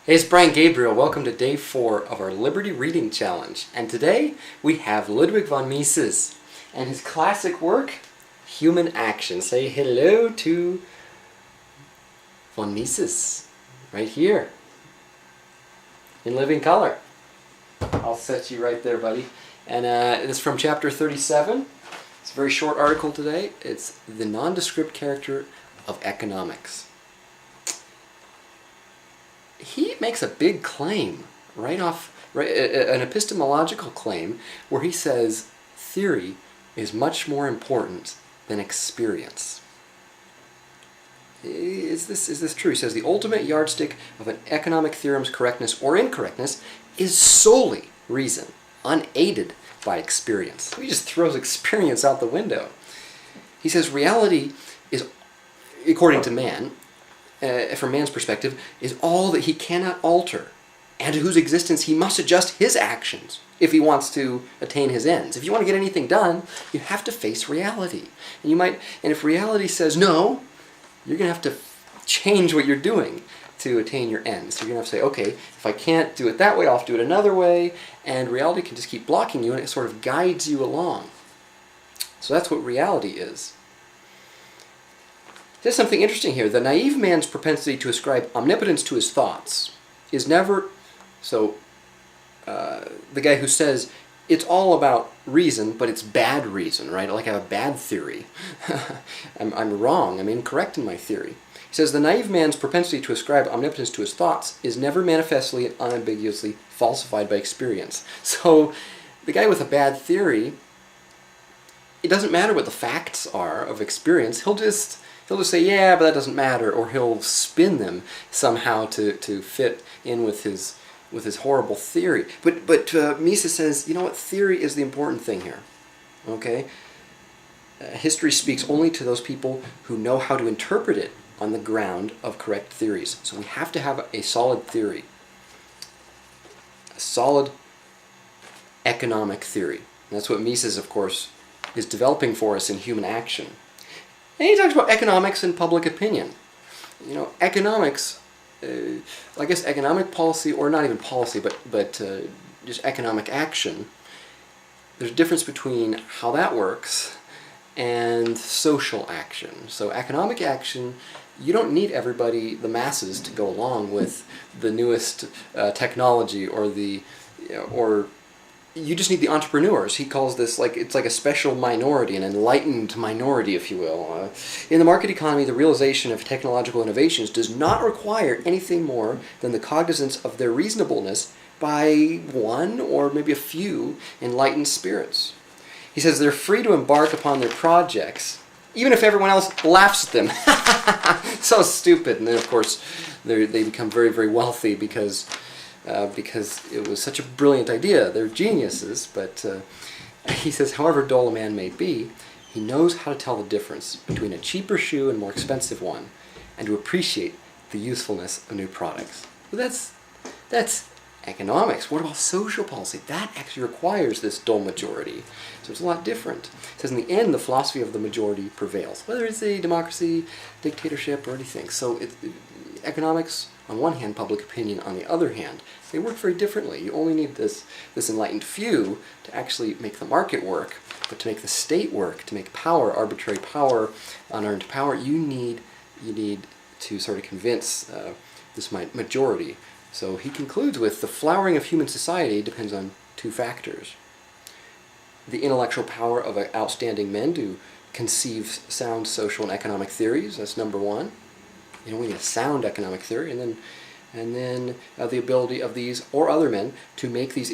Hey, it's Brian Gabriel. Welcome to day 4 of our Liberty Reading Challenge. And today we have Ludwig von Mises and his classic work, Human Action. Say hello to von Mises right here in living color. I'll set you right there, buddy. And it's from chapter 37. It's a very short article today. It's the nondescript character of economics. He makes a big claim an epistemological claim, where he says theory is much more important than experience. Is this true? He says the ultimate yardstick of an economic theorem's correctness or incorrectness is solely reason, unaided by experience. He just throws experience out the window. He says reality is, according to man, from man's perspective, is all that he cannot alter, and to whose existence he must adjust his actions if he wants to attain his ends. If you want to get anything done, you have to face reality. And if reality says no, you're going to have to change what you're doing to attain your ends. So you're going to have to say, okay, if I can't do it that way, I'll have to do it another way, and reality can just keep blocking you, and it sort of guides you along. So that's what reality is. There's something interesting here. The naive man's propensity to ascribe omnipotence to his thoughts is never... So, the guy who says, it's all about reason, but it's bad reason, right? Like I have a bad theory. I'm wrong. I'm incorrect in my theory. He says, the naive man's propensity to ascribe omnipotence to his thoughts is never manifestly and unambiguously falsified by experience. So, the guy with a bad theory, it doesn't matter what the facts are of experience. He'll just say, yeah, but that doesn't matter, or he'll spin them somehow to fit in with his horrible theory. But Mises says, you know what, theory is the important thing here. Okay? History speaks only to those people who know how to interpret it on the ground of correct theories. So we have to have a solid theory. A solid economic theory. And that's what Mises, of course, is developing for us in Human Action. And he talks about economics and public opinion. You know, economics, I guess economic policy, or not even policy, but just economic action, there's a difference between how that works and social action. So economic action, you don't need everybody, the masses, to go along with the newest technology or you just need the entrepreneurs. He calls this it's like a special minority, an enlightened minority, if you will. In the market economy, the realization of technological innovations does not require anything more than the cognizance of their reasonableness by one or maybe a few enlightened spirits. He says they're free to embark upon their projects, even if everyone else laughs at them. So stupid. And then, of course, they become very, very wealthy because it was such a brilliant idea. They're geniuses, but he says, however dull a man may be, he knows how to tell the difference between a cheaper shoe and a more expensive one, and to appreciate the usefulness of new products. Well, that's economics. What about social policy? That actually requires this dull majority. So it's a lot different. It says in the end, the philosophy of the majority prevails, whether it's a democracy, dictatorship, or anything. So economics on one hand, public opinion on the other hand, they work very differently. You only need this enlightened few to actually make the market work, but to make the state work, to make power, arbitrary power, unearned power, you need to sort of convince this majority. So he concludes with, the flowering of human society depends on two factors. The intellectual power of outstanding men to conceive sound social and economic theories, that's number one. We need a sound economic theory, and then the ability of these or other men to make these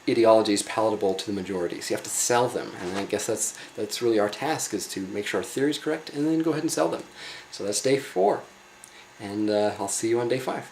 ideologies palatable to the majority. So you have to sell them, and I guess that's really our task, is to make sure our theory is correct, and then go ahead and sell them. So that's day 4, and I'll see you on day 5.